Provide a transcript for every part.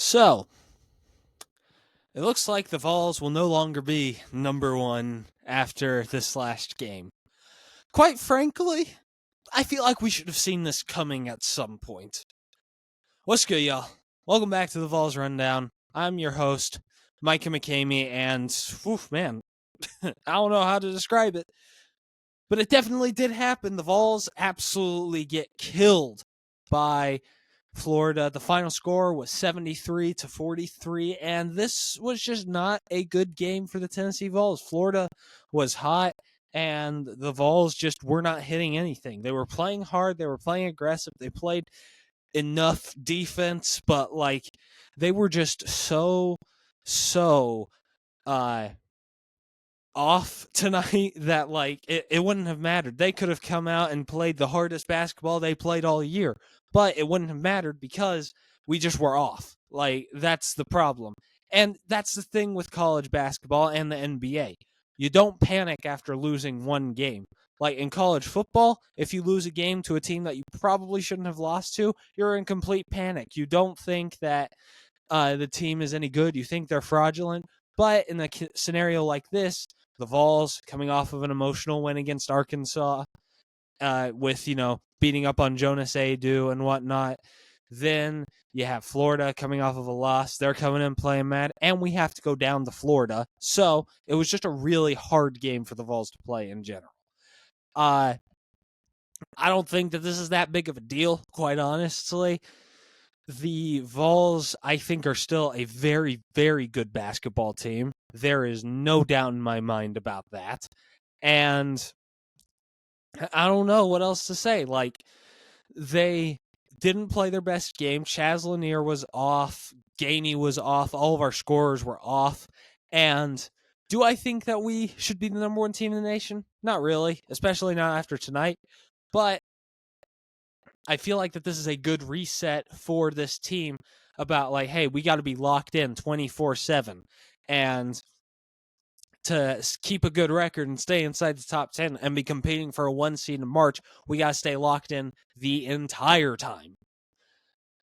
So, it looks like the Vols will no longer be number one after this last game. Quite frankly, I feel like we should have seen this coming at some point. What's good, y'all? Welcome back to the Vols Rundown. I'm your host, Micah McCamey, and, man, I don't know how to describe it, but it definitely did happen. The Vols absolutely get killed by Florida. The final score was 73-43, and this was just not a good game for the Tennessee Vols. Florida was hot, and the Vols just were not hitting anything. They were playing hard. They were playing aggressive. They played enough defense, but, they were just so off tonight that it wouldn't have mattered. They could have come out and played the hardest basketball they played all year, but it wouldn't have mattered because we just were off. That's the problem. And that's the thing with college basketball and the NBA. You don't panic after losing one game. Like in college football, if you lose a game to a team that you probably shouldn't have lost to, you're in complete panic. You don't think that the team is any good. You think they're fraudulent. But in a scenario like this, the Vols coming off of an emotional win against Arkansas, with beating up on Jonas Adu and whatnot. Then you have Florida coming off of a loss. They're coming in playing mad, and we have to go down to Florida. So it was just a really hard game for the Vols to play in general. I don't think that this is that big of a deal, quite honestly. The Vols, I think, are still a very, very good basketball team. There is no doubt in my mind about that. And I don't know what else to say. They didn't play their best game. Chaz Lanier was off. Gainey was off. All of our scorers were off. And do I think that we should be the number one team in the nation? Not really, especially not after tonight. But I feel like that this is a good reset for this team about hey, we got to be locked in 24/7 and to keep a good record and stay inside the top 10 and be competing for a 1 seed in March, we got to stay locked in the entire time.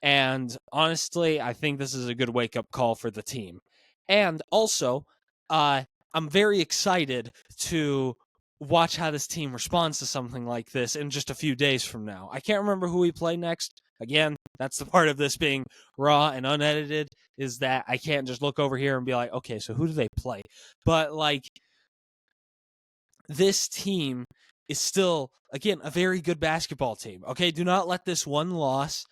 And honestly, I think this is a good wake-up call for the team. And also, I'm very excited to watch how this team responds to something like this in just a few days from now. I can't remember who we play next. Again, that's the part of this being raw and unedited, is that I can't just look over here and be like, okay, so who do they play? But this team is still, again, a very good basketball team. Okay, do not let this one loss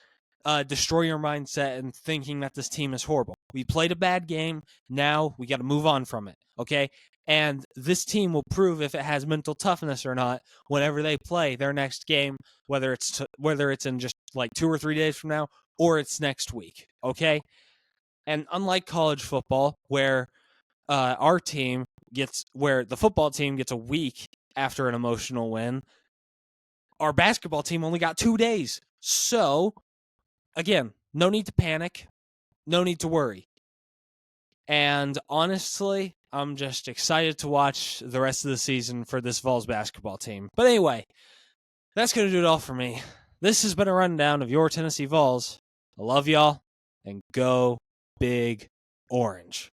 destroy your mindset and thinking that this team is horrible. We played a bad game. Now we got to move on from it. Okay. And this team will prove if it has mental toughness or not whenever they play their next game, whether it's in just 2 or 3 days from now or it's next week. Okay. And unlike college football, where the football team gets a week after an emotional win, our basketball team only got 2 days. So, again, no need to panic, no need to worry. And honestly, I'm just excited to watch the rest of the season for this Vols basketball team. But anyway, that's going to do it all for me. This has been a rundown of your Tennessee Vols. I love y'all, and go Big Orange.